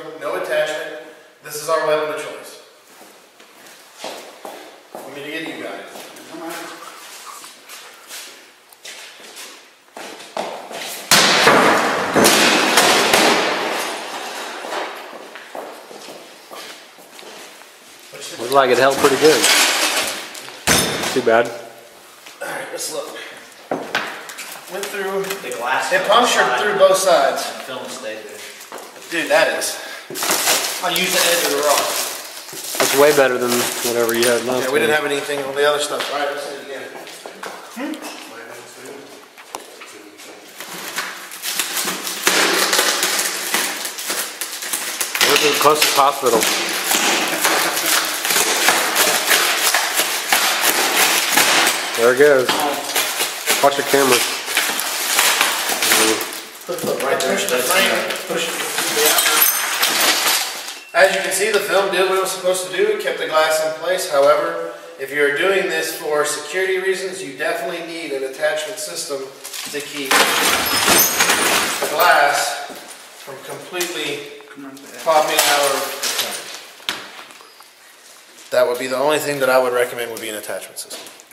film, no attachment. This is our weapon of choice. Want me to get you guys? Come on. Looks like it held pretty good. Too bad. Alright, let's look. Went through The glass. it punctured through both sides. And film stayed there. Dude, that is. I use the edge of the rock. That's way better than whatever you had last Yeah, we didn't time. have anything on the other stuff. Alright, let's hit it again. Where's the closest hospital? There it goes. Watch the camera. Right there. Push the frame. Push it. As you can see, the film did what it was supposed to do. It kept the glass in place. However, if you're doing this for security reasons, you definitely need an attachment system to keep the glass from completely popping out of the frame. That would be the only thing that I would recommend would be an attachment system.